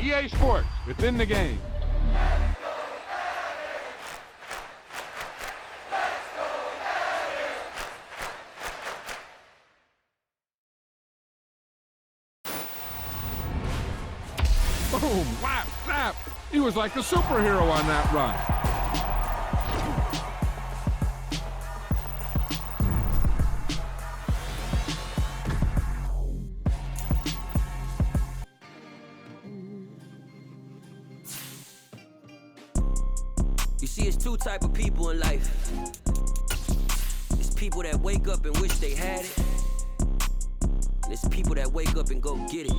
EA Sports. It's in the game. Boom, whap, snap. He was like a superhero on that run. You see, it's two type of people in life. It's people that wake up and wish they had it. And it's people that wake up and go get it.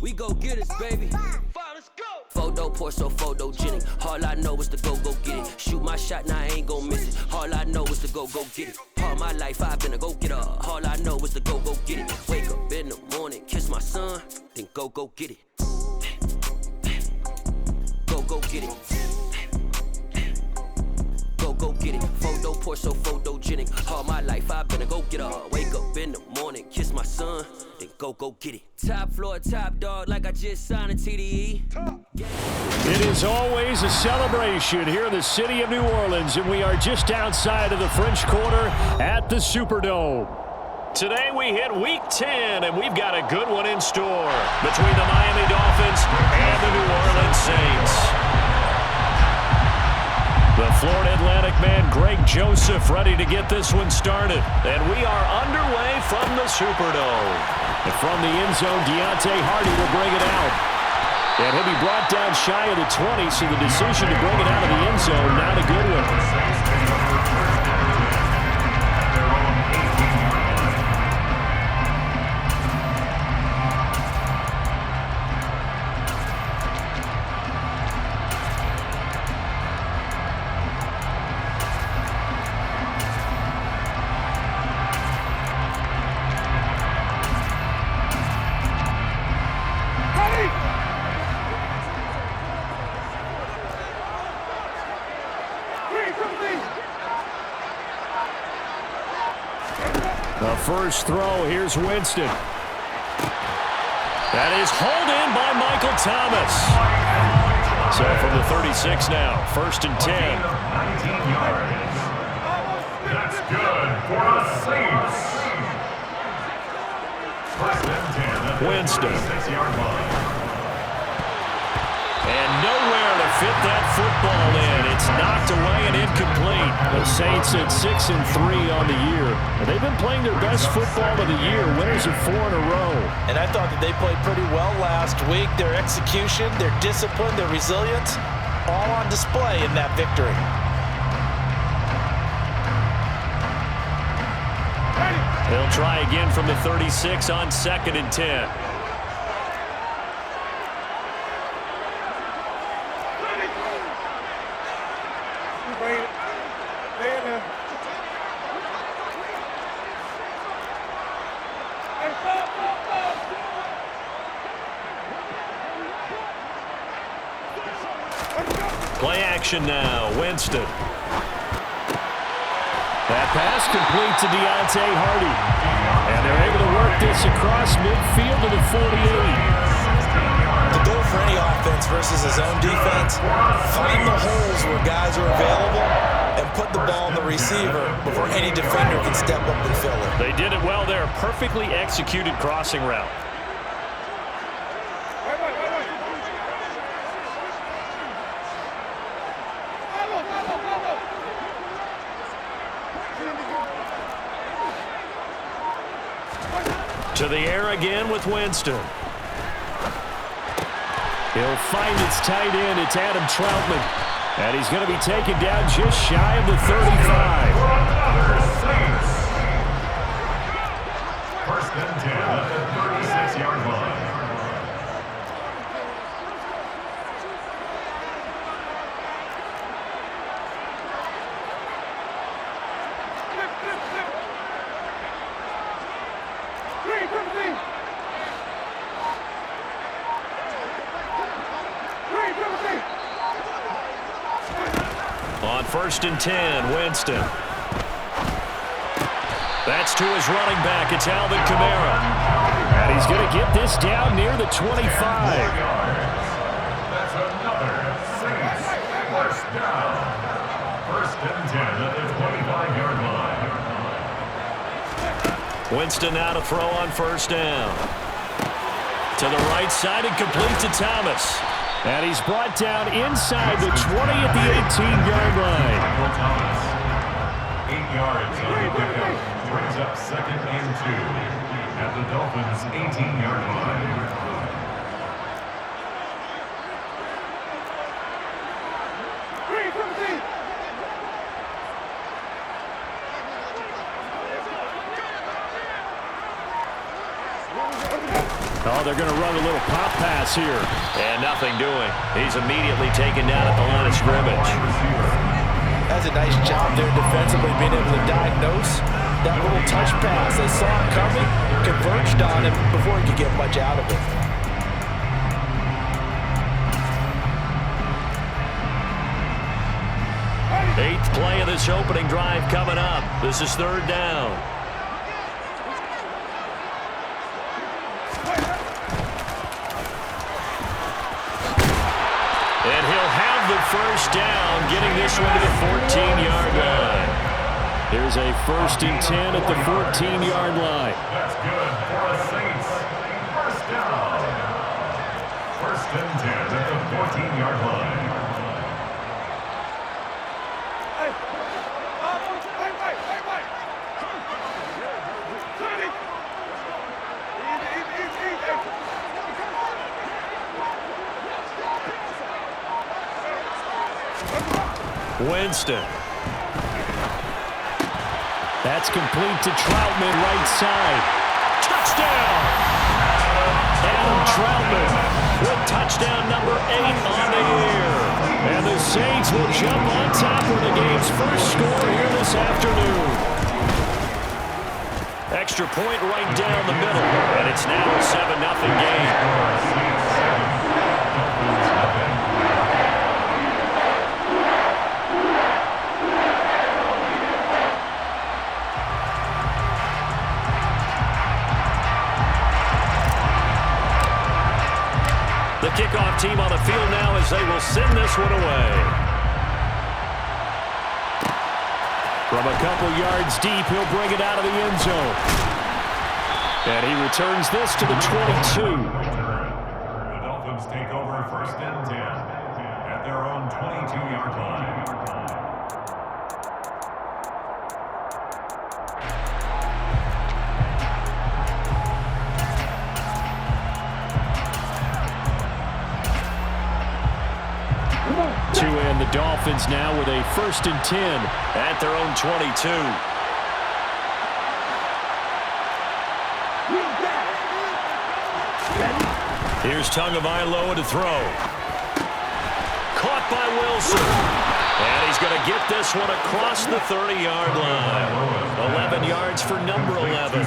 We go get it, baby. Let's go. Photo pour so photogenic. All I know is to go get it. Shoot my shot, now I ain't gon' miss it. All I know is to go get it. All my life I've been a go-getter. All I know is to go get it. Wake up in the morning, kiss my son, then go get it. Go get it. Go get it. Photo pour so photogenic. All my life I've been a go-getter. Wake up in the morning, kiss my son, then go get it. Top floor, top dog, like I just signed a TDE. It is always a celebration here in the city of New Orleans, and we are just outside of the French Quarter at the Superdome. Today we hit Week 10, and we've got a good one in store between the Miami Dolphins and the New Orleans Saints. The Florida Atlantic man, Greg Joseph, ready to get this one started. And we are underway from the Superdome. And from the end zone, Deontay Hardy will bring it out. And he'll be brought down shy of the 20, so the decision to bring it out of the end zone, not a good one. The first throw, here's Winston. That is hauled in by Michael Thomas. So from the 36 now, 1st and 10. 19 yards. That's good for the Saints. 1st and 10. Winston. 6-yard line. And nowhere to fit that football in. It's knocked away and incomplete. The Saints at 6-3 on the year. And they've been playing their best football of the year. Winners of 4 in a row. And I thought that they played pretty well last week. Their execution, their discipline, their resilience, all on display in that victory. They'll try again from the 36 on 2nd and 10. Play action now, Winston. That pass complete to Deontay Hardy. And they're able to work this across midfield to the 48. The goal for any offense versus his own defense, find the holes where guys are available and put the ball in the receiver before any defender can step up and fill it. They did it well there. Perfectly executed crossing route. To the air again with Winston. He'll find its tight end. It's Adam Troutman. And he's going to be taken down just shy of the 35. 1st and 10 at the 36-yard line. On 1st and 10, Winston. That's to his running back. It's Alvin Kamara. And he's going to get this down near the 25. Winston now to throw on first down. To the right side and complete to Thomas. And he's brought down inside the 20 at the 18-yard line. Michael Thomas, 8 yards on the pickup, brings up 2nd and 2 at the Dolphins' 18-yard line. Oh, they're going to run a little pop pass here. And nothing doing. He's immediately taken down at the line of scrimmage. That's a nice job there defensively, being able to diagnose that little touch pass. They saw it coming, converged on him before he could get much out of it. Eighth play of this opening drive coming up. This is 3rd down. And he'll have the first down, getting this one to the 14-yard line. Here's a 1st and 10 at the 14-yard line. That's good for the Saints. First down. 1st and 10 at the 14-yard line. Winston. That's complete to Troutman, right side. Touchdown! Adam Troutman with touchdown number 8 on the year. And the Saints will jump on top with the game's first score here this afternoon. Extra point right down the middle, and it's now a 7-0 game. The kickoff team on the field now as they will send this one away. From a couple yards deep, he'll bring it out of the end zone. And he returns this to the 22. The Dolphins take over 1st and 10 at their own 22-yard line. And the Dolphins now with a 1st and 10 at their own 22. Here's Tagovailoa to throw. Caught by Wilson. And he's going to get this one across the 30-yard line. 11 yards for number 11.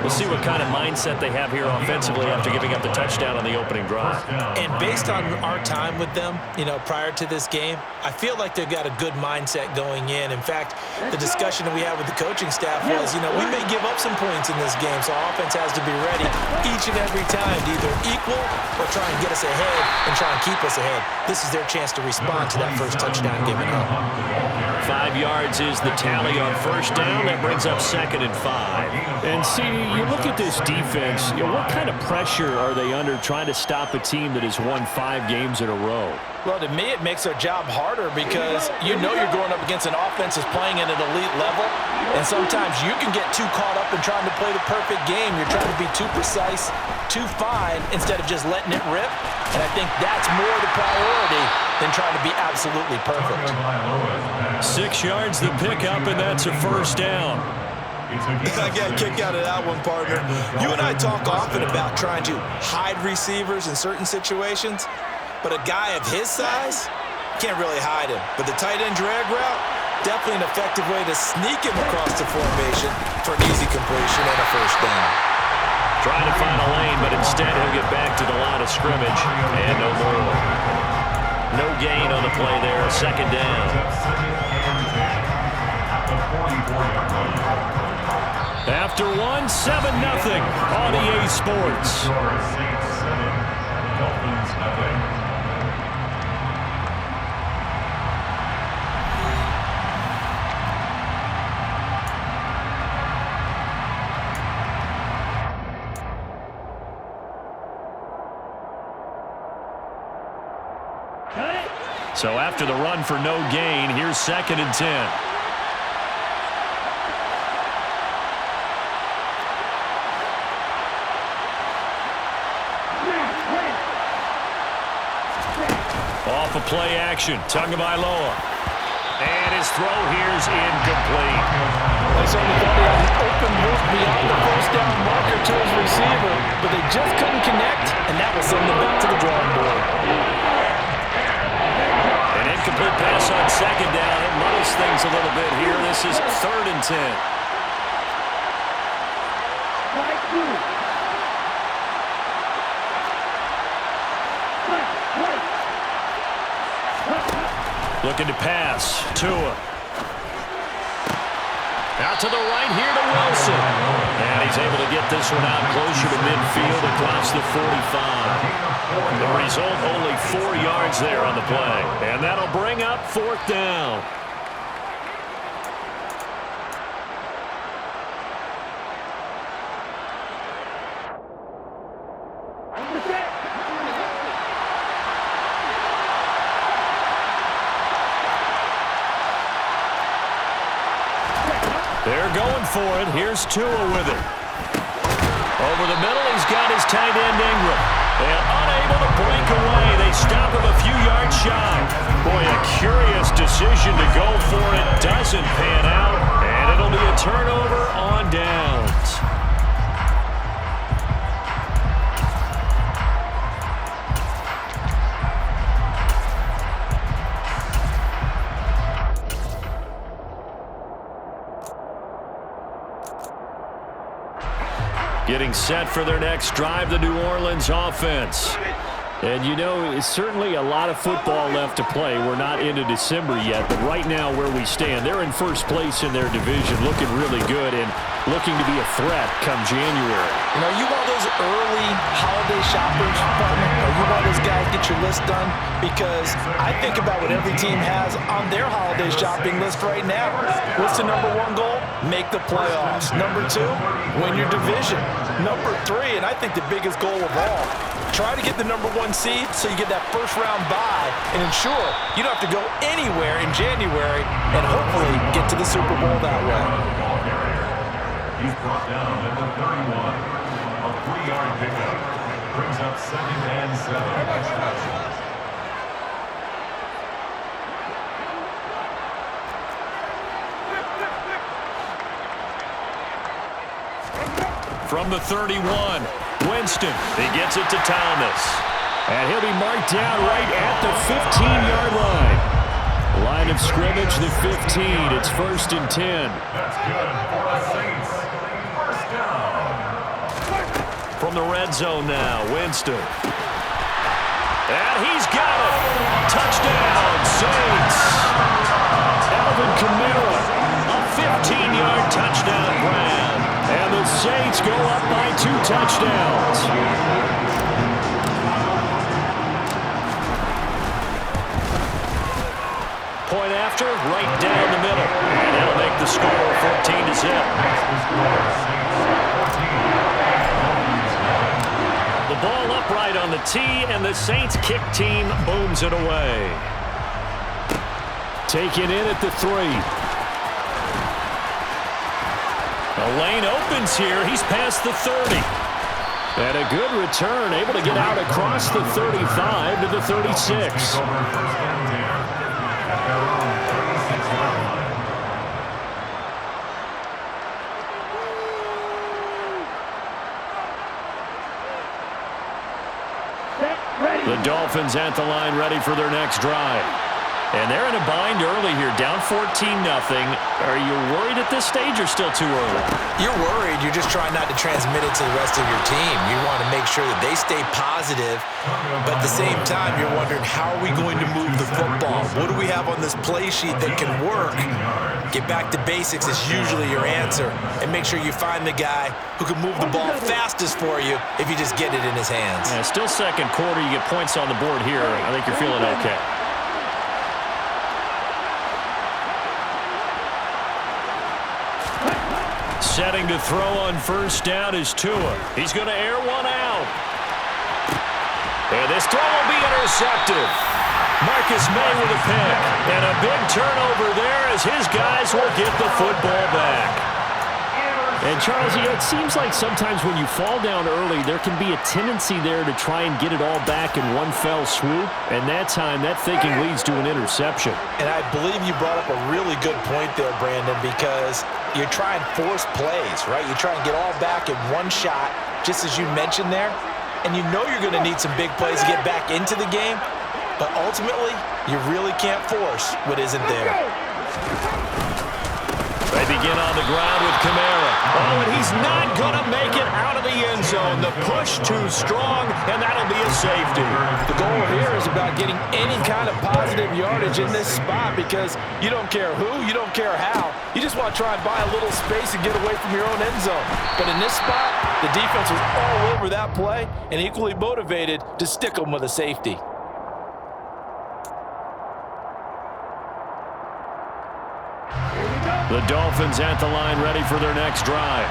We'll see what kind of mindset they have here offensively after giving up the touchdown on the opening drive. And based on our time with them, prior to this game, I feel like they've got a good mindset going in. In fact, the discussion that we had with the coaching staff was, we may give up some points in this game, so our offense has to be ready each and every time to either equal or try and get us ahead and try and keep us ahead. This is their chance to respond to that first touchdown given up. 5 yards is the tally on first down. That brings up 2nd and 5. And see, you look at this defense, what kind of pressure are they under trying to stop a team that has won 5 games in a row? Well, to me, it makes their job harder because you're going up against an offense that's playing at an elite level, and sometimes you can get too caught up in trying to play the perfect game. You're trying to be too precise, too fine, instead of just letting it rip, and I think that's more the priority than trying to be absolutely perfect. 6 yards the pickup, and that's a first down. I got a kick out of that one, partner. You and I talk often about trying to hide receivers in certain situations, but a guy of his size can't really hide him. But the tight end drag route, definitely an effective way to sneak him across the formation for an easy completion and a first down. Trying to find a lane, but instead he'll get back to the line of scrimmage, and no more. No gain on the play there, 2nd down. After 1, 7-0 on EA Sports. Dolphins nothing. So after the run for no gain, here's 2nd and 10. Off of play action, Tagovailoa. And his throw here's incomplete. They certainly thought he had an open look beyond the first down marker to his receiver, but they just couldn't connect, and that will send them back to the drawing board. An incomplete pass on 2nd down. It muddles things a little bit here. This is 3rd and 10. Looking to pass. Tua. Out to the right here to Wilson. And he's able to get this one out closer to midfield across the 45. The result, only 4 yards there on the play. And that'll bring up 4th down. They're going for it. Here's Tua with it. Over the middle, he's got his tight end Ingram. And unable to break away. They stop him a few yards shy. Boy, a curious decision to go for it. Doesn't pan out. And it'll be a turnover on downs. Getting set for their next drive, the New Orleans offense. And, you know, it's certainly a lot of football left to play. We're not into December yet, but right now where we stand, they're in first place in their division, looking really good and looking to be a threat come January. You know, you want those early holiday shoppers, or you want those guys get your list done? Because I think about what every team has on their holiday shopping list right now. What's the number 1 goal? Make the playoffs. Number 2, win your division. Number 3, and I think the biggest goal of all, try to get the number 1 seed so you get that first round bye and ensure you don't have to go anywhere in January and hopefully get to the Super Bowl that way. He's brought down at the 31. A 3-yard pickup brings up 2nd and 7. From the 31, Winston. He gets it to Thomas. And he'll be marked down right at the 15-yard line. Line of scrimmage, the 15. It's 1st and 10. That's good for the Saints. First down. From the red zone now, Winston. And he's got it. Touchdown, Saints. Alvin Kamara, a 15-yard touchdown grab. And the Saints go up by 2 touchdowns. Point after, right down the middle. And that'll make the score 14-0. The ball upright on the tee, and the Saints kick team booms it away. Taken in at the 3. The lane opens here. He's past the 30. And a good return, able to get out across the 35 to the 36. The Dolphins at the line, ready for their next drive. And they're in a bind early here, down 14-0. Are you worried at this stage or still too early? You're worried. You're just trying not to transmit it to the rest of your team. You want to make sure that they stay positive, but at the same time, you're wondering, how are we going to move the football? What do we have on this play sheet that can work? Get back to basics is usually your answer, and make sure you find the guy who can move the ball fastest for you if you just get it in his hands. Yeah, still second quarter. You get points on the board here. I think you're feeling okay. Setting to throw on first down is Tua. He's going to air one out. And this throw will be intercepted. Marcus May with a pick. And a big turnover there as his guys will get the football back. And, Charles, it seems like sometimes when you fall down early, there can be a tendency there to try and get it all back in one fell swoop. And that time, that thinking leads to an interception. And I believe you brought up a really good point there, Brandon, because you're trying to force plays, right? You try and get all back in one shot, just as you mentioned there. And you know you're going to need some big plays to get back into the game. But ultimately, you really can't force what isn't there. They begin on the ground with Kamara. Oh, and he's not going to make it out of the end zone. The push too strong, and that'll be a safety. The goal here is about getting any kind of positive yardage in this spot because you don't care who, you don't care how. You just want to try and buy a little space and get away from your own end zone. But in this spot, the defense was all over that play and equally motivated to stick them with a safety. The Dolphins at the line ready for their next drive.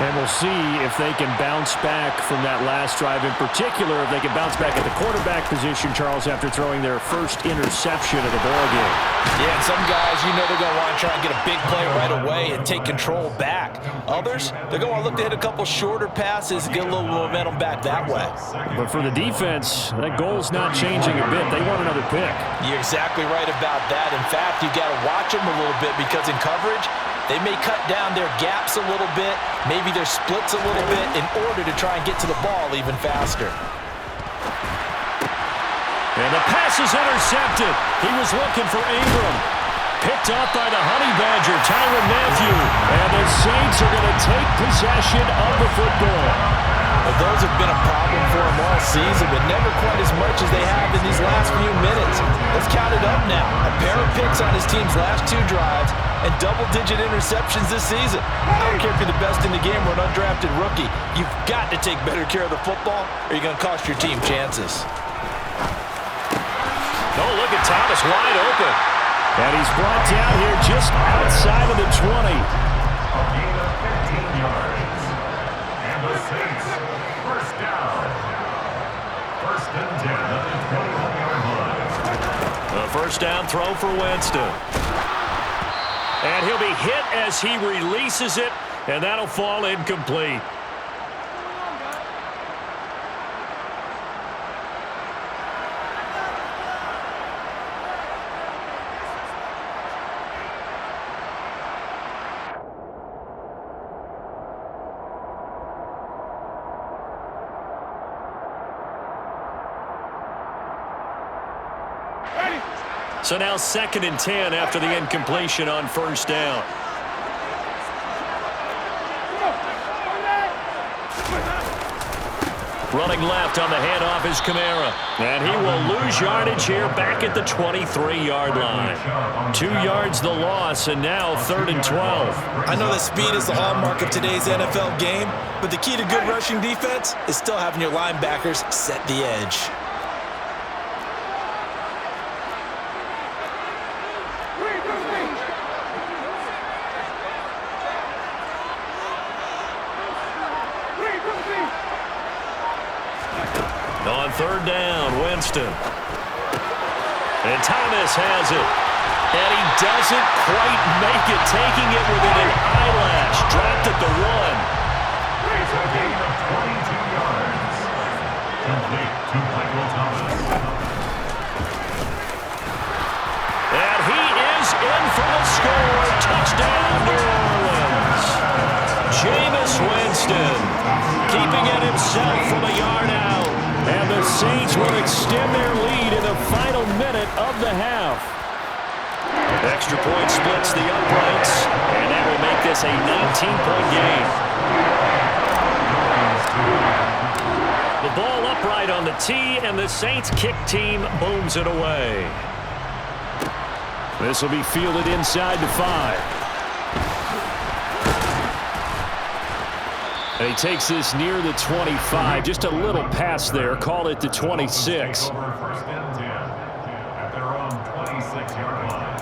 And we'll see if they can bounce back from that last drive. In particular, if they can bounce back at the quarterback position, Charles, after throwing their first interception of the ballgame. Yeah, and some guys, you know they're going to want to try and get a big play right away and take control back. Others, they're going to want to look to hit a couple shorter passes and get a little momentum back that way. But for the defense, that goal's not changing a bit. They want another pick. You're exactly right about that. In fact, you got to watch them a little bit because in coverage, they may cut down their gaps a little bit, maybe their splits a little bit in order to try and get to the ball even faster. And the pass is intercepted. He was looking for Ingram. Picked up by the Honey Badger, Tyrann Mathieu. And the Saints are going to take possession of the football. Well, those have been a problem for them all season, but never quite as much as they have in these last few minutes. Let's count it up now. A pair of picks on his team's last two drives and double-digit interceptions this season. I don't care if you're the best in the game or an undrafted rookie. You've got to take better care of the football or you're going to cost your team chances. Oh, look at Thomas wide open. And he's brought down here just outside of the 20. A gain of 15 yards. And the Saints, first down. First and 10 at the 21-yard line. A first down throw for Winston. And he'll be hit as he releases it, and that'll fall incomplete. So now 2nd and 10 after the incompletion on first down. Running left on the handoff is Kamara. And he will lose yardage here back at the 23-yard line. 2 yards the loss, and now 3rd and 12. I know that speed is the hallmark of today's NFL game, but the key to good rushing defense is still having your linebackers set the edge. On 3rd down, Winston. And Thomas has it. And he doesn't quite make it, taking it within an eyelash. Dropped at the 1. It's a gain of 22 yards. Complete to Michael Thomas. And he is in for the score. Touchdown, New Orleans. Jameis Winston keeping it himself from a yard out. And the Saints will extend their lead in the final minute of the half. Extra point splits the uprights, and that will make this a 19-point game. The ball upright on the tee, and the Saints kick team booms it away. This will be fielded inside the 5. And he takes this near the 25, just a little pass there, call it the 26. Over 1st and 10 at their own 26-yard line.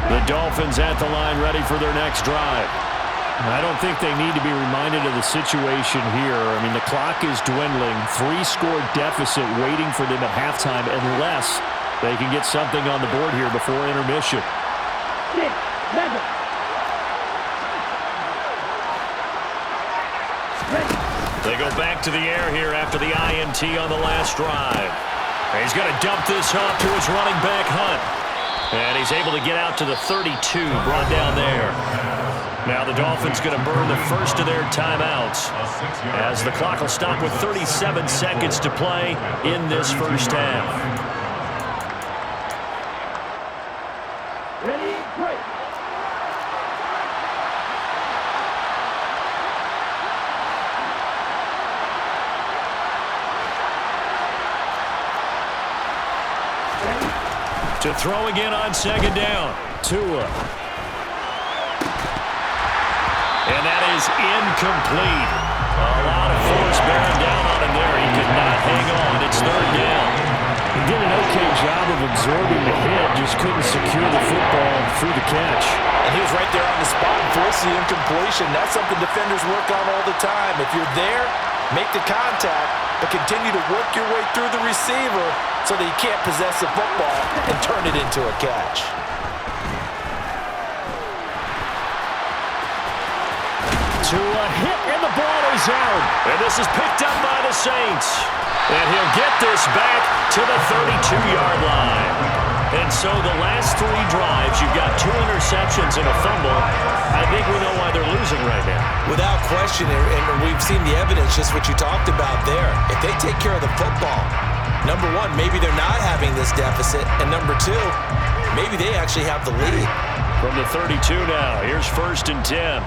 The Dolphins at the line, ready for their next drive. I don't think they need to be reminded of the situation here. I mean, the clock is dwindling. 3-score deficit waiting for them at halftime unless they can get something on the board here before intermission. They go back to the air here after the INT on the last drive. He's going to dump this off to his running back, Hunt. And he's able to get out to the 32, brought down there. Now the Dolphins going to burn the first of their timeouts as the clock will stop with 37 seconds to play in this first half. Ready, break. To throw again on second down. Tua. And that is incomplete. A lot of force bearing down on him there. He could not hang on. It's third down. He did an okay job of absorbing the hit, just couldn't secure the football through the catch. And he was right there on the spot and forced the incompletion. That's something defenders work on all the time. If you're there, make the contact, but continue to work your way through the receiver so that you can't possess the football and turn it into a catch. To a hit, and the ball is out. And this is picked up by the Saints. And he'll get this back to the 32-yard line. And so the last 3 drives, you've got 2 interceptions and a fumble. I think we know why they're losing right now. Without question, and we've seen the evidence, just what you talked about there. If they take care of the football, number one, maybe they're not having this deficit. And number two, maybe they actually have the lead. From the 32 now, here's 1st and 10.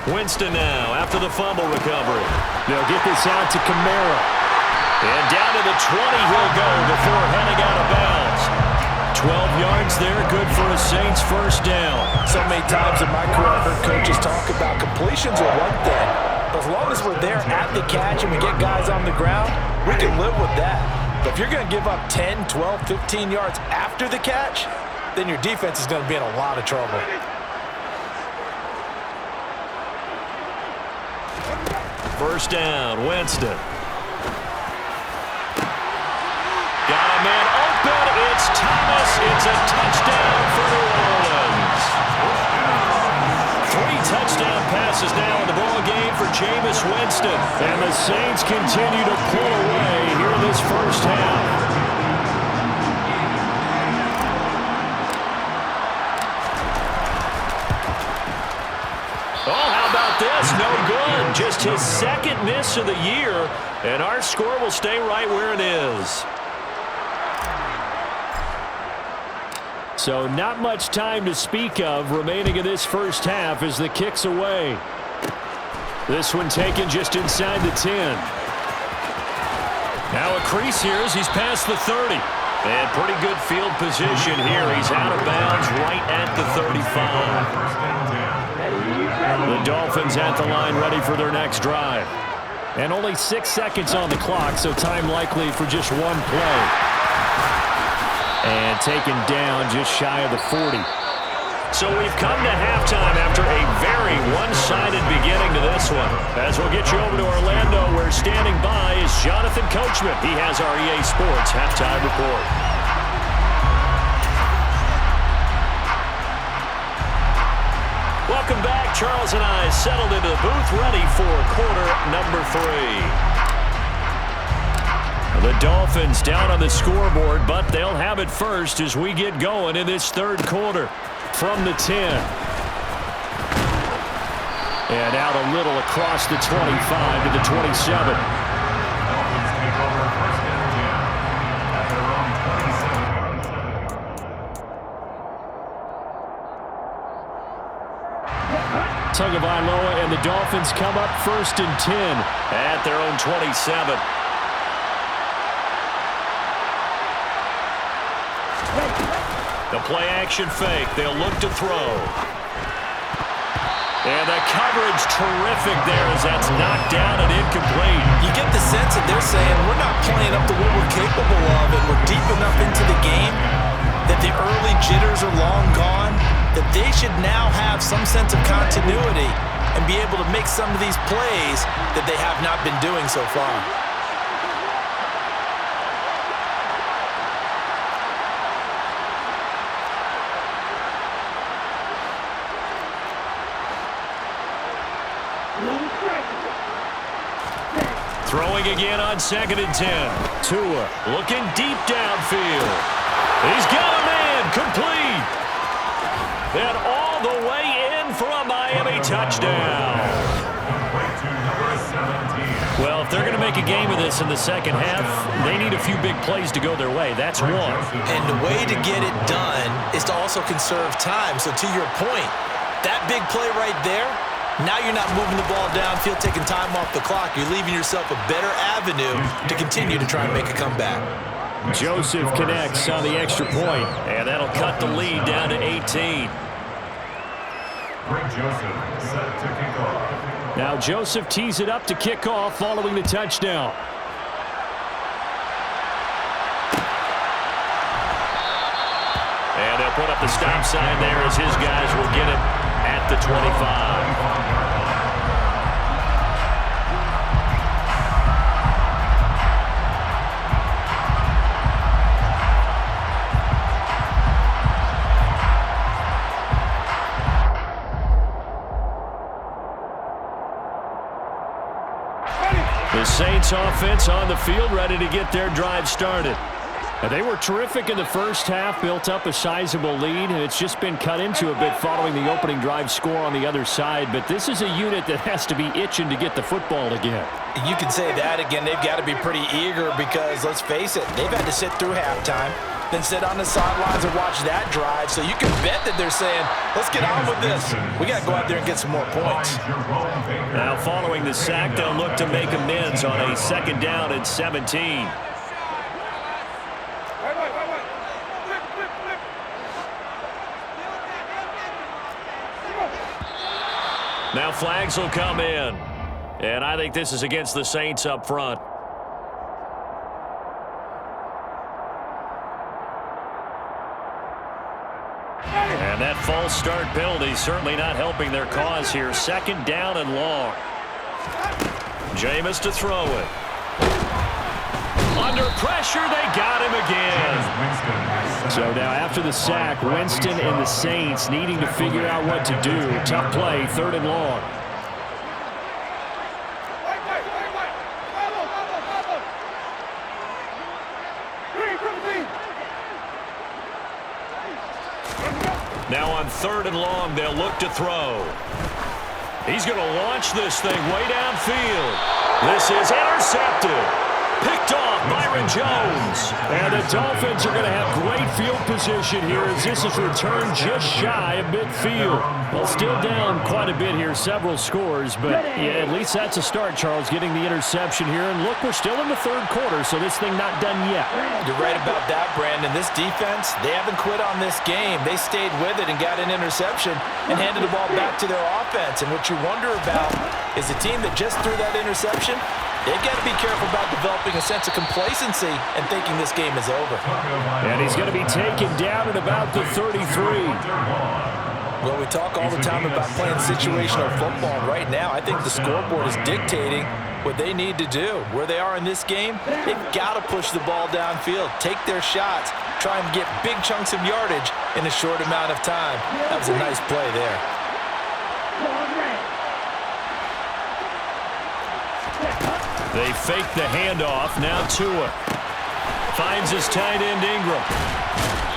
Winston now after the fumble recovery. They'll get this out to Kamara. And down to the 20 he'll go before heading out of bounds. 12 yards there, good for a Saints first down. So many times in my career, I've heard coaches talk about completions are one thing. But as long as we're there at the catch and we get guys on the ground, we can live with that. But if you're going to give up 10, 12, 15 yards after the catch, then your defense is going to be in a lot of trouble. First down, Winston. Got a man open. It's Thomas. It's a touchdown for New Orleans. 3 touchdown passes now in the ball game for Jameis Winston. And the Saints continue to pull away here in this first half. This no good. Just his 2nd miss of the year, and our score will stay right where it is. So not much time to speak of remaining in this first half as the kick's away. This one taken just inside the 10. Now a crease here as he's past the 30. And pretty good field position here. He's out of bounds right at the 35. The Dolphins at the line ready for their next drive. And only 6 seconds on the clock, so time likely for just one play. And taken down just shy of the 40. So we've come to halftime after a very one-sided beginning to this one. As we'll get you over to Orlando, where standing by is Jonathan Coachman. He has our EA Sports halftime report. Welcome back. Charles and I settled into the booth, ready for quarter number 3. The Dolphins down on the scoreboard, but they'll have it first as we get going in this 3rd quarter. From the 10. And out a little across the 25 to the 27. Tagovailoa and the Dolphins come up 1st and 10 at their own 27. play action fake. They'll look to throw. And the coverage terrific there as that's knocked down and incomplete. You get the sense that they're saying we're not playing up to what we're capable of, and we're deep enough into the game that the early jitters are long gone, that they should now have some sense of continuity and be able to make some of these plays that they have not been doing so far. Throwing again on 2nd and 10. Tua looking deep downfield. He's got a man complete. And all the way in for a Miami touchdown. Well, if they're going to make a game of this in the second half, they need a few big plays to go their way. That's one. And the way to get it done is to also conserve time. So to your point, that big play right there, now you're not moving the ball downfield, taking time off the clock. You're leaving yourself a better avenue to continue to try and make a comeback. Joseph connects on the extra point, and that'll cut the lead down to 18. Greg Joseph set to kick off. Now Joseph tees it up to kick off following the touchdown. And they'll put up the stop sign there as his guys will get it at the 25. The Saints offense on the field ready to get their drive started. And they were terrific in the first half, built up a sizable lead, and it's just been cut into a bit following the opening drive score on the other side. But this is a unit that has to be itching to get the football again. You can say that again. They've got to be pretty eager because, let's face it, they've had to sit through halftime, then sit on the sidelines and watch that drive. So you can bet that they're saying, let's get on with this. We got to go out there and get some more points. Now following the sack, they'll look to make amends on a 2nd down and 17. Now flags will come in. And I think this is against the Saints up front. And that false start penalty certainly not helping their cause here. 2nd down and long. Jameis to throw it. Under pressure, they got him again. So now after the sack, Winston and the Saints needing to figure out what to do. Tough play, 3rd and long. Now on 3rd and long, they'll look to throw. He's going to launch this thing way downfield. This is intercepted. Picked off Byron Jones. And the Dolphins are going to have great field position here as this is returned just shy of midfield. Well, still down quite a bit here, several scores, but yeah, at least that's a start, Charles, getting the interception here. And look, we're still in the 3rd quarter, so this thing not done yet. You're right about that, Brandon. This defense, they haven't quit on this game. They stayed with it and got an interception and handed the ball back to their offense. And what you wonder about is the team that just threw that interception, they've got to be careful about developing a sense of complacency and thinking this game is over. And he's going to be taken down at about the 33. Well, we talk all the time about playing situational football. Right now, I think the scoreboard is dictating what they need to do. Where they are in this game, they've got to push the ball downfield, take their shots, try and get big chunks of yardage in a short amount of time. That was a nice play there. They fake the handoff. Now Tua finds his tight end Ingram.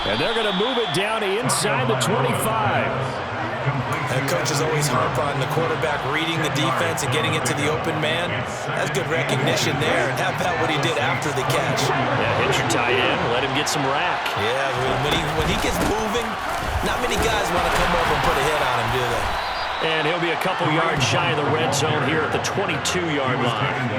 And they're going to move it down inside the 25. And coaches always harp on the quarterback reading the defense and getting it to the open man. That's good recognition there. And how about what he did after the catch? Yeah, hit your tight end, let him get some rack. Yeah, when he gets moving, not many guys want to come over and put a hit on him, do they? And he'll be a couple yards shy of the red zone here at the 22-yard line.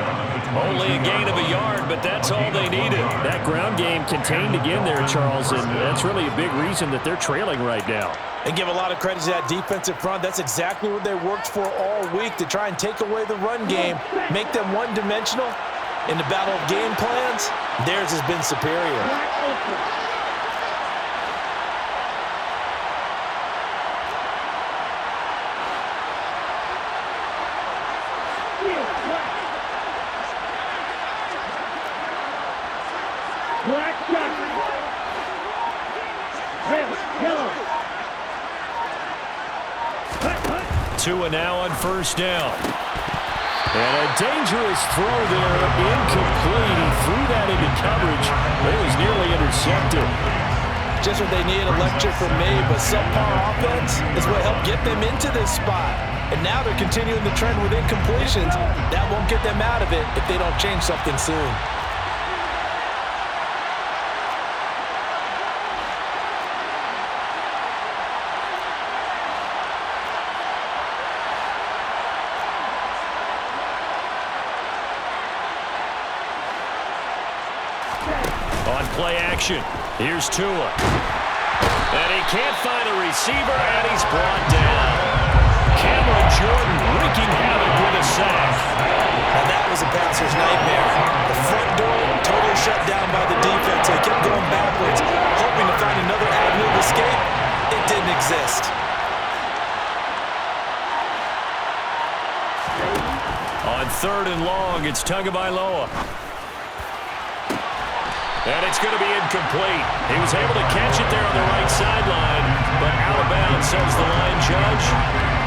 Only a gain of a yard, but that's all they needed. That ground game contained again there, Charles, and that's really a big reason that they're trailing right now. And give a lot of credit to that defensive front. That's exactly what they worked for all week, to try and take away the run game, make them one-dimensional. In the battle of game plans, theirs has been superior. Tua now on first down. And a dangerous throw there, incomplete. He threw that into coverage, but it was nearly intercepted. Just what they need, a lecture from me, but subpar offense is what helped get them into this spot. And now they're continuing the trend with incompletions. That won't get them out of it if they don't change something soon. On play action, here's Tua. And he can't find a receiver, and he's brought down. Cameron Jordan wreaking havoc with a sack. Now that was a passer's nightmare. The front door totally shut down by the defense. They kept going backwards, hoping to find another avenue of escape. It didn't exist. On third and long, it's Tagovailoa. And it's going to be incomplete. He was able to catch it there on the right sideline, but out of bounds, says the line judge.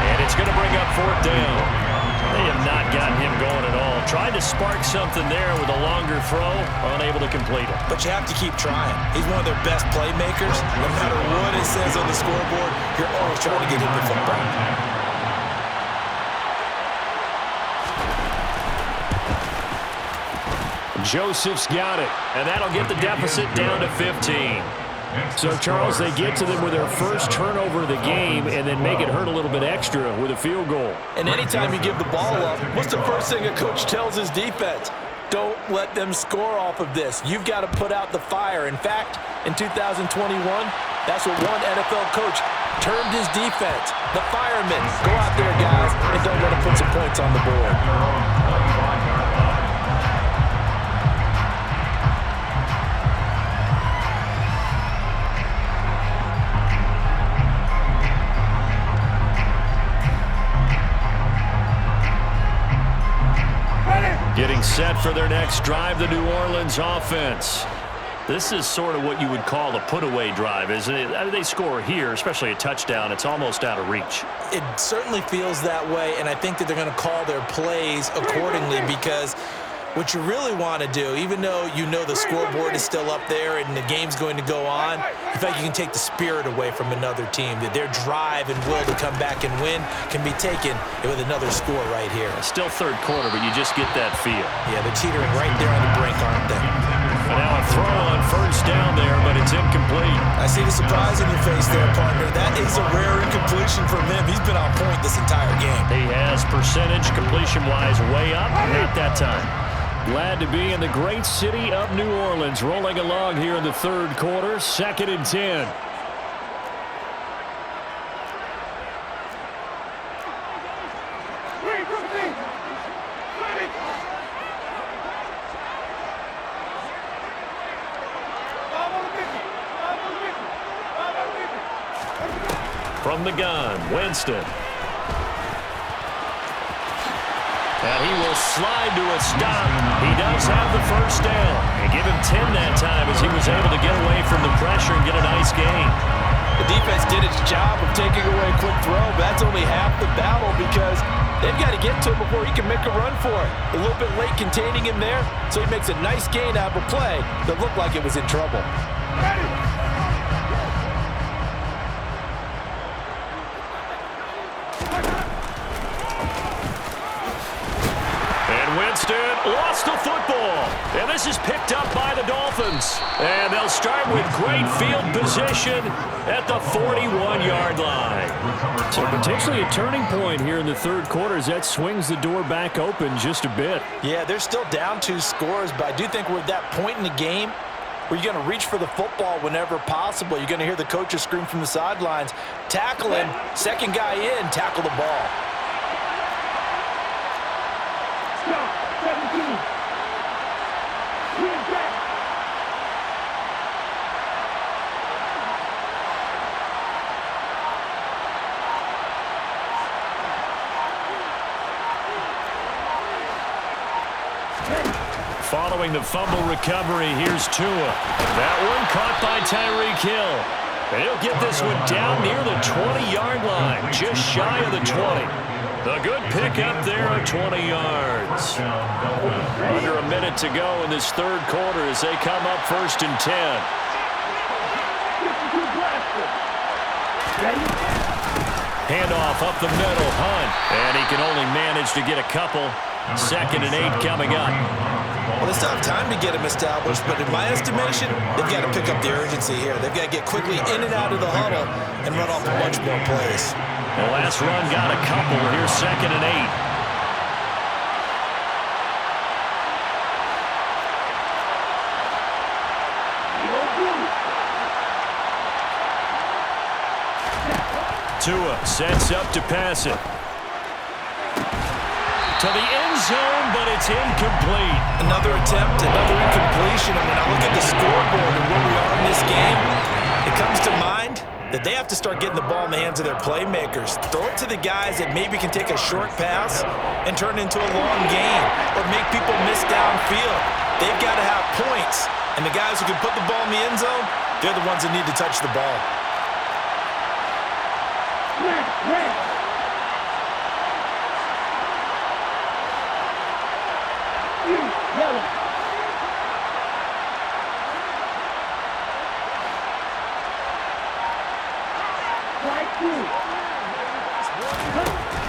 And it's going to bring up fourth down. They have not gotten him going at all. Tried to spark something there with a longer throw, unable to complete it. But you have to keep trying. He's one of their best playmakers. No matter what it says on the scoreboard, you're always trying to get him the football. Joseph's got it, and that'll get the deficit down to 15. So, Charles, they get to them with their first turnover of the game and then make it hurt a little bit extra with a field goal. And anytime you give the ball up, what's the first thing a coach tells his defense? Don't let them score off of this. You've got to put out the fire. In fact, in 2021, that's what one NFL coach termed his defense. The firemen. Go out there, guys, and don't let them put some points on the board. Getting set for their next drive, the New Orleans offense. This is sort of what you would call a put-away drive, isn't it? I mean, they score here, especially a touchdown. It's almost out of reach. It certainly feels that way, and I think that they're going to call their plays accordingly, because what you really want to do, even though you know the scoreboard is still up there and the game's going to go on, in fact, you can take the spirit away from another team, that their drive and will to come back and win can be taken with another score right here. Still third quarter, but you just get that feel. Yeah, they're teetering right there on the brink, aren't they? And now a throw on first down there, but it's incomplete. I see the surprise in your face there, partner. That is a rare incompletion from him. He's been on point this entire game. He has percentage, completion-wise, way up, not that time. Glad to be in the great city of New Orleans, rolling along here in the third quarter, 2nd and 10. From the gun, Winston. And he will slide to a stop. He does have the first down. And give him 10 that time as he was able to get away from the pressure and get a nice gain. The defense did its job of taking away a quick throw, but that's only half the battle, because they've got to get to him before he can make a run for it. A little bit late containing him there, so he makes a nice gain out of a play that looked like it was in trouble. And with Winston lost the football. And this is picked up by the Dolphins. And they'll start with great field position at the 41-yard line. So potentially a turning point here in the third quarter as that swings the door back open just a bit. Yeah, they're still down 2 scores, but I do think we're at that point in the game where you're going to reach for the football whenever possible. You're going to hear the coaches scream from the sidelines, tackle him, second guy in, tackle the ball. Following the fumble recovery, here's Tua. That one caught by Tyreek Hill. And he'll get this one down near the 20-yard line, just shy of the 20. A good pickup there of 20 yards. Under a minute to go in this third quarter as they come up 1st and 10. Handoff up the middle, Hunt. And he can only manage to get a couple. 2nd and 8 coming up. Well, they still have time to get him established, but in my estimation, they've got to pick up the urgency here. They've got to get quickly in and out of the huddle and run off a bunch more plays. The last run got a couple. Here's 2nd and 8. Tua sets up to pass it. To the end zone, but it's incomplete. Another attempt, another incompletion. And when I look at the scoreboard and where we are in this game, it comes to mind that they have to start getting the ball in the hands of their playmakers. Throw it to the guys that maybe can take a short pass and turn it into a long gain or make people miss downfield. They've got to have points. And the guys who can put the ball in the end zone, they're the ones that need to touch the ball.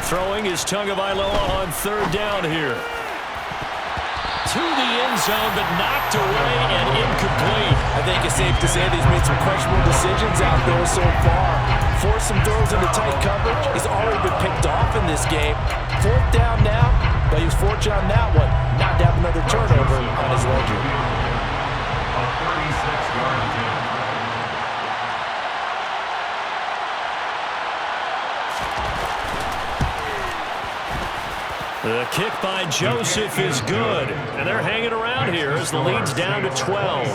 Throwing is Tagovailoa on 3rd down here. To the end zone, but knocked away and incomplete. I think it's safe to say that he's made some questionable decisions out there so far. Forced some throws into tight coverage. He's already been picked off in this game. 4th down now, but he was fortunate on that one not to have another turnover on his ledger. A 36-yard attempt. The kick by Joseph is good, and they're hanging around here as the lead's down to 12.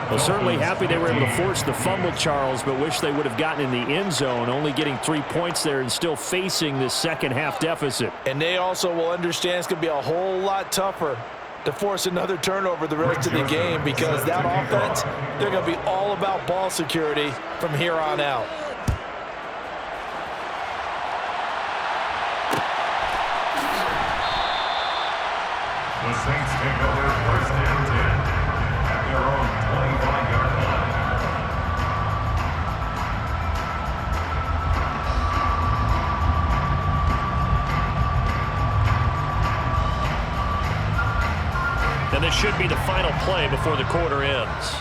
Well, certainly happy they were able to force the fumble, Charles, but wish they would have gotten in the end zone, only getting 3 points there and still facing this second-half deficit. And they also will understand it's going to be a whole lot tougher to force another turnover the rest of the game because that offense, they're going to be all about ball security from here on out. The Saints take over 1st and 10 at their own 25-yard line. And this should be the final play before the quarter ends.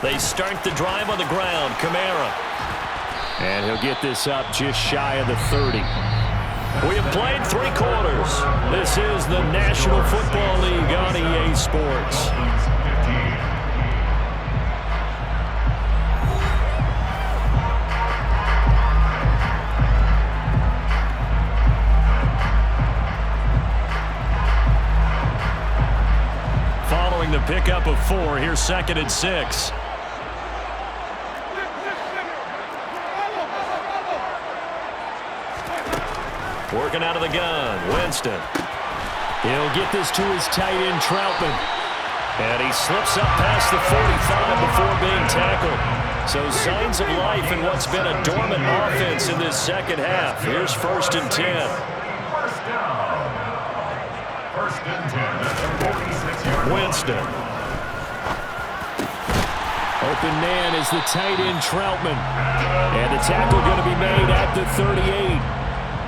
They start the drive on the ground. Kamara. And he'll get this up just shy of the 30. We have played 3 quarters. This is the National Football League on EA Sports. Following the pickup of 4, here's 2nd and 6. Working out of the gun, Winston. He'll get this to his tight end, Troutman. And he slips up past the 45 before being tackled. So signs of life in what's been a dormant offense in this second half. Here's 1st and 10. First down. 1st and 10 at the 46-yard line. Winston. Open man is the tight end Troutman. And the tackle going to be made at the 38.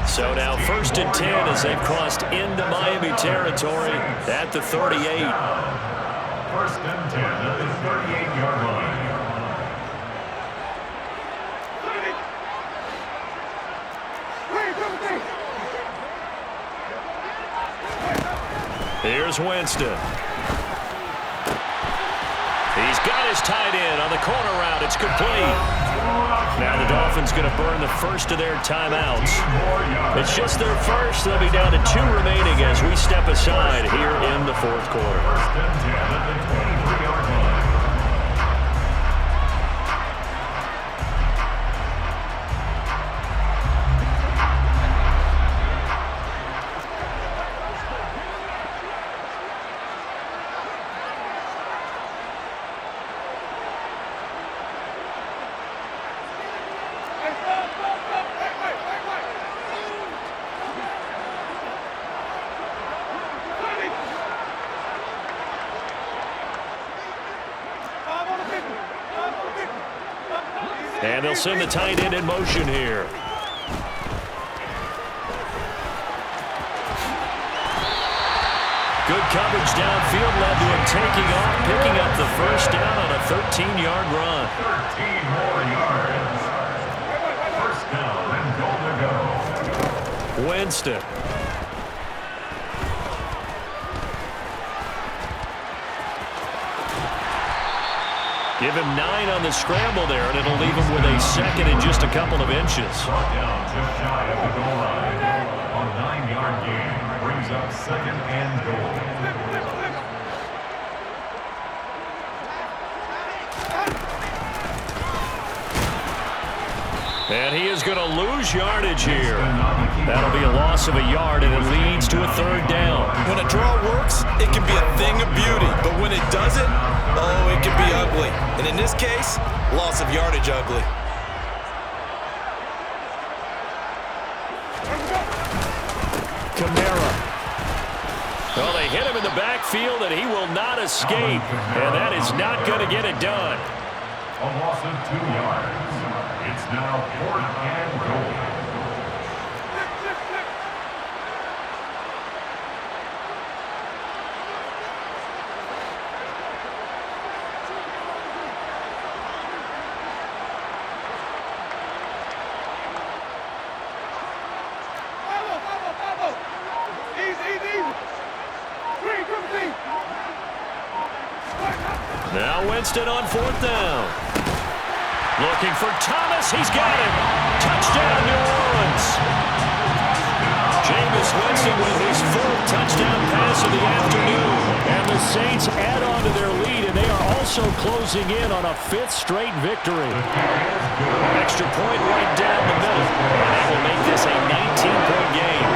So now 1st and 10 as they've crossed into Miami territory at the 38. 1st and 10 at the 38-yard line. Here's Winston. He's got his tight end on the corner route. It's complete. Now the Dolphins going to burn the first of their timeouts. It's just their first. They'll be down to 2 remaining as we step aside here in the 4th quarter. 1st and 10 at the 23-yard line. And they'll send the tight end in motion here. Good coverage downfield led to him taking off, picking up the first down on a 13-yard run. 13 more yards. First down and goal to go. Winston. Give him 9 on the scramble there, and it'll leave him with a second and just a couple of inches. Brought down just shy of the goal line. A 9-yard gain brings up 2nd and goal. And he is going to lose yardage here. That'll be a loss of a yard, and it leads to a 3rd down. When a draw works, it can be a thing of beauty. But when it doesn't, oh, it can be ugly. And in this case, loss of yardage ugly. Kamara. Well, they hit him in the backfield, and he will not escape. And that is not going to get it done. A loss of 2 yards. It's now 4th and goal. Now Winston on 4th down. Looking for Thomas. He's got him. Touchdown, New Orleans. Jameis Winston with his 4th touchdown pass of the afternoon. And the Saints add on to their lead, and they are also closing in on a 5th straight victory. Extra point right down the middle. And that will make this a 19-point game.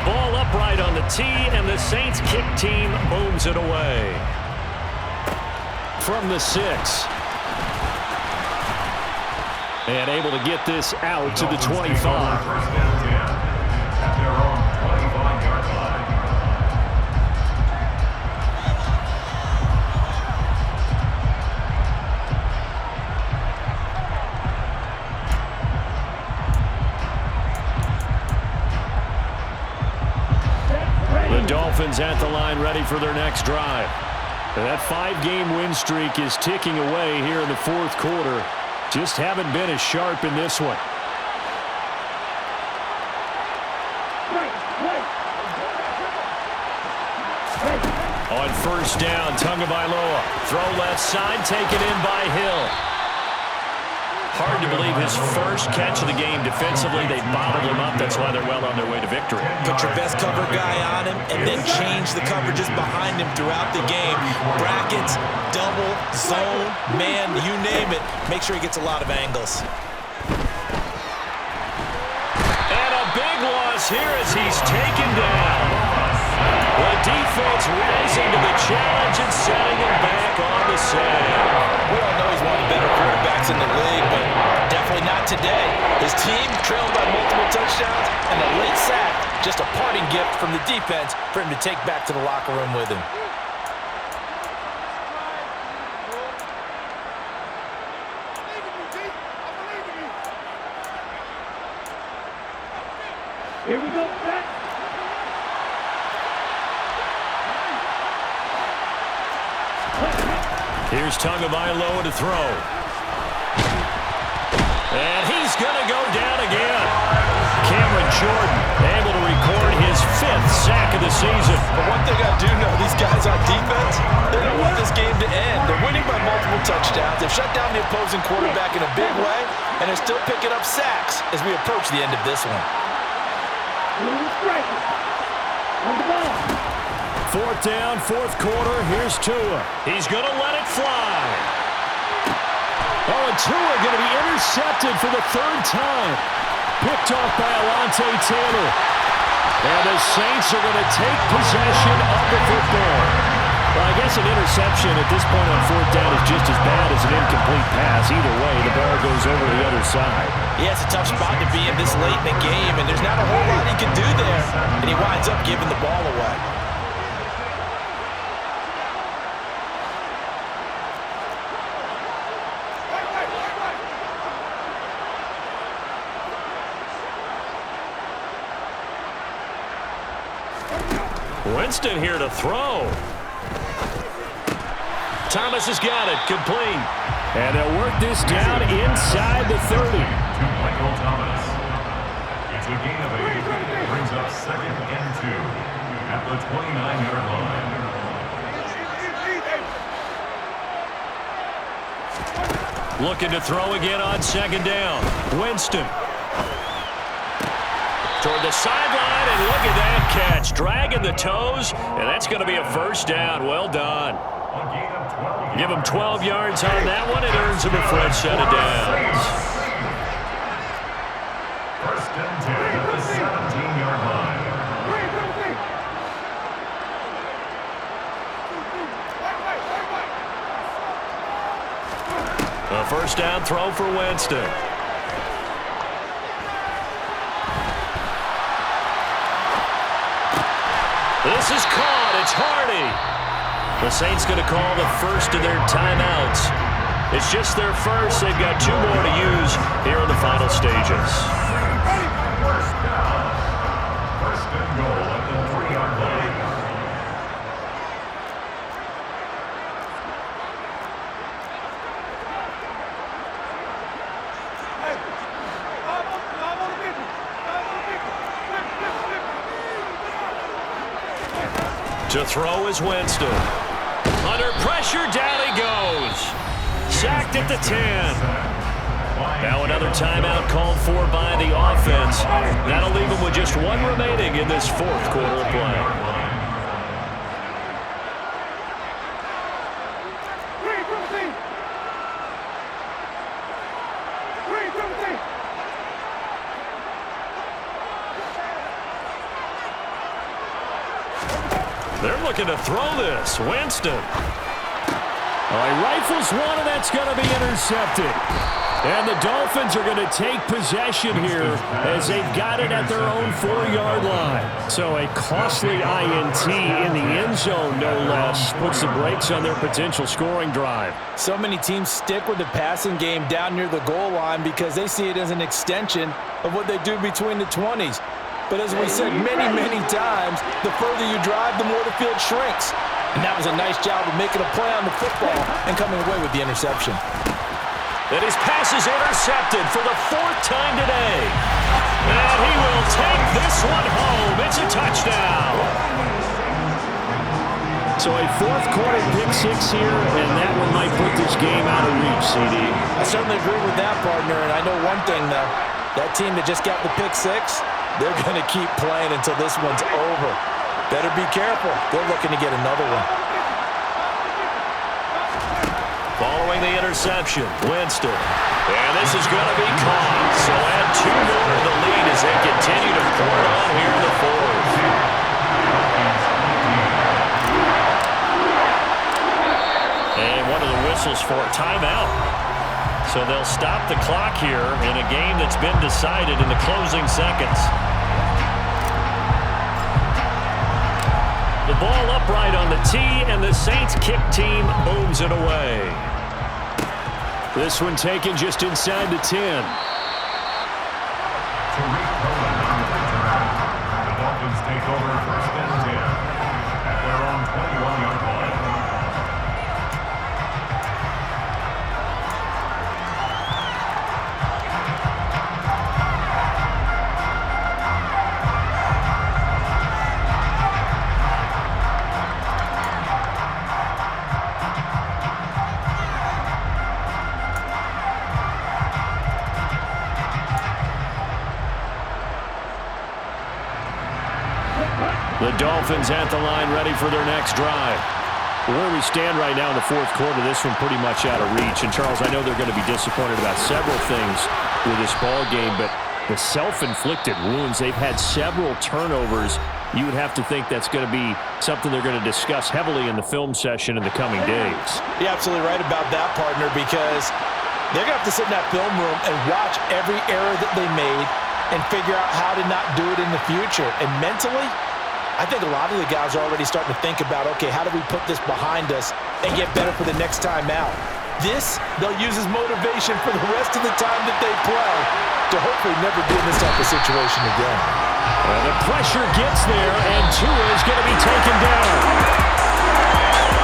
Ball upright on the tee, and the Saints kick team booms it away. From the 6. And able to get this out to the 25. First and 10 at their own 25-yard line. The Dolphins at the line ready for their next drive. And that 5-game win streak is ticking away here in the 4th quarter. Just haven't been as sharp in this one. On 1st down, Tagovailoa. Throw left side, taken in by Hill. Hard to believe his first catch of the game defensively. They bottled him up. That's why they're well on their way to victory. Put your best cover guy on him and then change the coverages behind him throughout the game. Brackets, double, zone, man, you name it. Make sure he gets a lot of angles. And a big here as he's taken down. The defense rising to the challenge and setting him back on the sack. We all know he's one of the better quarterbacks in the league, but definitely not today. His team trailed by multiple touchdowns, and a late sack, just a parting gift from the defense for him to take back to the locker room with him. Here we go, back. Here's Tagovailoa to throw. And he's going to go down again. Cameron Jordan able to record his 5th sack of the season. But one thing I do know, these guys on defense, they don't want this game to end. They're winning by multiple touchdowns. They've shut down the opposing quarterback in a big way, and they're still picking up sacks as we approach the end of this one. On the ball. 4th down, 4th quarter. Here's Tua. He's going to let it fly. Oh, and Tua going to be intercepted for the 3rd time. Picked off by Alontae Taylor. And the Saints are going to take possession of the football. Well, I guess an interception at this point on 4th down is just as bad as an incomplete pass. Either way, the ball goes over the other side. Yeah, it's a tough spot to be in this late in the game, and there's not a whole lot he can do there. And he winds up giving the ball away. Winston here to throw. Thomas has got it, complete. And they'll work this down inside the 30. To Michael Thomas. It's a gain of 8. Brings up 2nd and 2 at the 29-yard line. Looking to throw again on 2nd down. Winston. Toward the sideline, and look at that catch. Dragging the toes, and that's going to be a 1st down. Well done. Give him 12 yards on that one. It earns him a fresh set of downs. 1st and 10 at the 17-yard line. A 1st down throw for Winston. This is caught. It's Hardy. The Saints going to call the 1st of their timeouts. It's just their 1st. They've got 2 more to use here in the final stages. 1st down. 1st and goal at the 3-yard line. To throw is Winston. Under pressure, down he goes. Sacked at the 10. Now another timeout called for by the offense. That'll leave them with just 1 remaining in this 4th quarter of play. They're looking to throw this. Winston. He rifles one, and that's going to be intercepted. And the Dolphins are going to take possession here as they've got it at their own 4-yard line. So a costly INT in the end zone, no less, puts the brakes on their potential scoring drive. So many teams stick with the passing game down near the goal line because they see it as an extension of what they do between the 20s. But as we said many, many times, the further you drive, the more the field shrinks. And that was a nice job of making a play on the football and coming away with the interception. And his pass is intercepted for the 4th time today. And he will take this one home. It's a touchdown. So a 4th quarter pick-6 here, and that one might put this game out of reach, CD. I certainly agree with that, partner. And I know one thing, though. That team that just got the pick-6, they're going to keep playing until this one's over. Better be careful. They're looking to get another one. Following throwing the interception. Winston. And this is going to be caught. So add 2 more to the lead as they continue to pour it on here in the fourth. And one of the whistles for a timeout. So they'll stop the clock here in a game that's been decided in the closing seconds. The ball upright on the tee, and the Saints kick team booms it away. This one taken just inside the 10. The Dolphins take over first and 10 at their own 21-yard line. The Dolphins at the line ready for their next drive. Where we stand right now in the fourth quarter, this one pretty much out of reach. And, Charles, I know they're going to be disappointed about several things with this ball game, but the self-inflicted wounds, they've had several turnovers. You would have to think that's going to be something they're going to discuss heavily in the film session in the coming days. You're absolutely right about that, partner, because they're going to have to sit in that film room and watch every error that they made and figure out how to not do it in the future. And mentally, I think a lot of the guys are already starting to think about, okay, how do we put this behind us and get better for the next time out? This, they'll use as motivation for the rest of the time that they play to hopefully never be in this type of situation again. Well, the pressure gets there, and Tua is going to be taken down.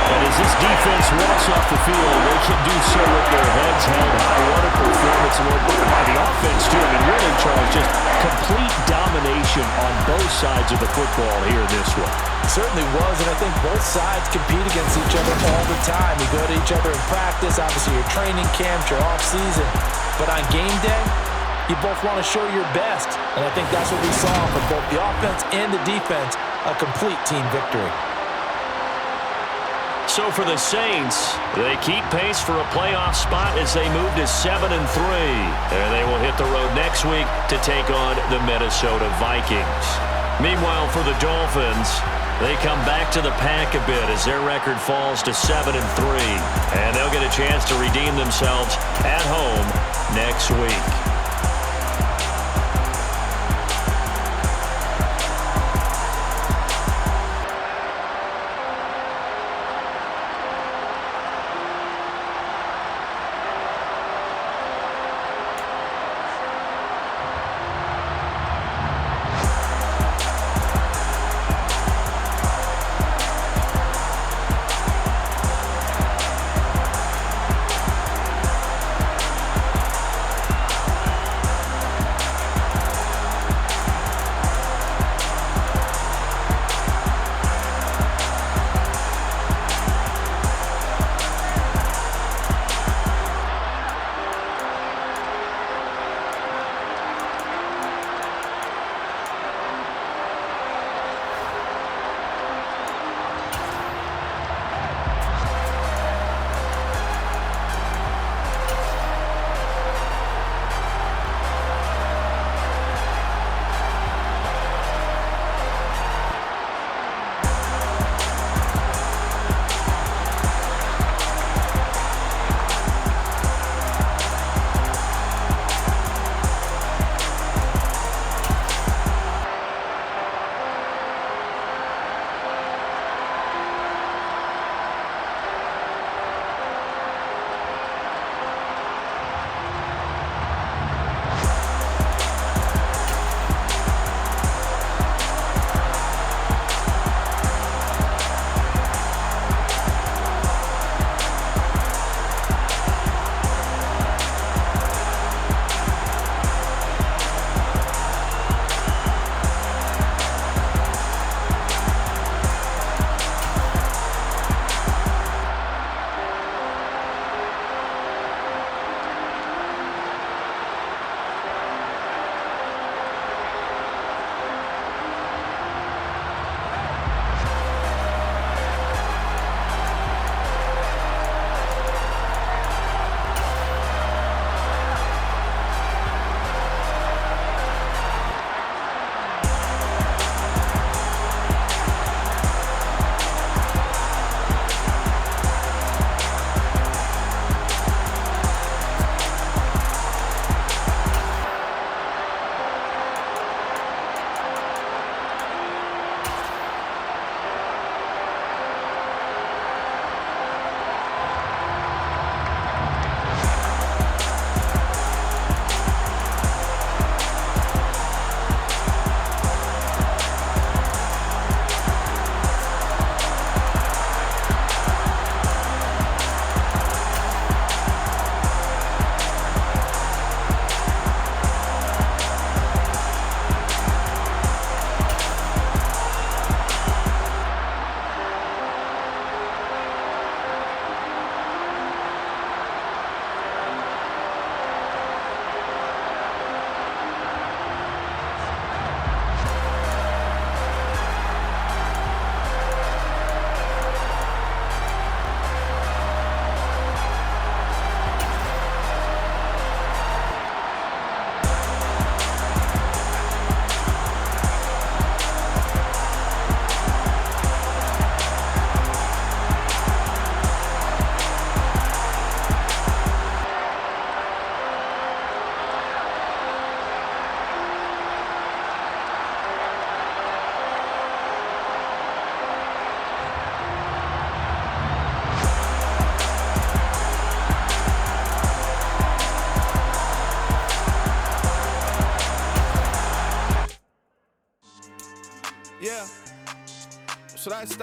But as this defense walks off the field, they can do so with their heads held high. What a performance by the offense, too. I mean, really, Charles, just complete domination on both sides of the football here in this one. It certainly was, and I think both sides compete against each other all the time. You go to each other in practice, obviously your training camp, your off-season. But on game day, you both want to show your best. And I think that's what we saw from both the offense and the defense, a complete team victory. So for the Saints, they keep pace for a playoff spot as they move to 7-3. And they will hit the road next week to take on the Minnesota Vikings. Meanwhile, for the Dolphins, they come back to the pack a bit as their record falls to 7-3. And they'll get a chance to redeem themselves at home next week.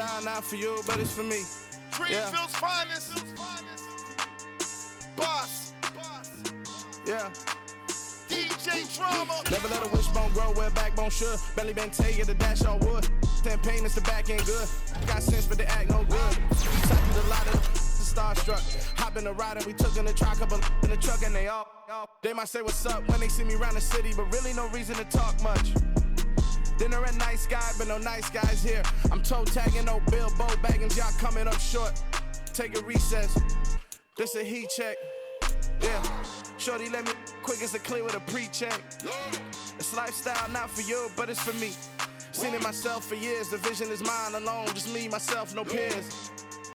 lifestyle not for you, but it's for me. Greenville's finest. Boss. Yeah. DJ Drama. Never let a wishbone grow where backbone should. Belly been taking the dash all wood. 10 pain is the back end good. Got sense but they act no good. Cycled a lot of starstruck. Hop in the ride and we took in the truck, couple in the truck and they all. They might say what's up when they see me around the city, but really no reason to talk much. Dinner at nice guy, but no nice guys here. I'm toe tagging, no Bilbo Baggins, y'all coming up short. Take a recess. This a heat check. Yeah. Shorty let me quick as a clear with a pre-check. It's lifestyle not for you, but it's for me. Seen it myself for years. The vision is mine alone. Just me, myself, no peers.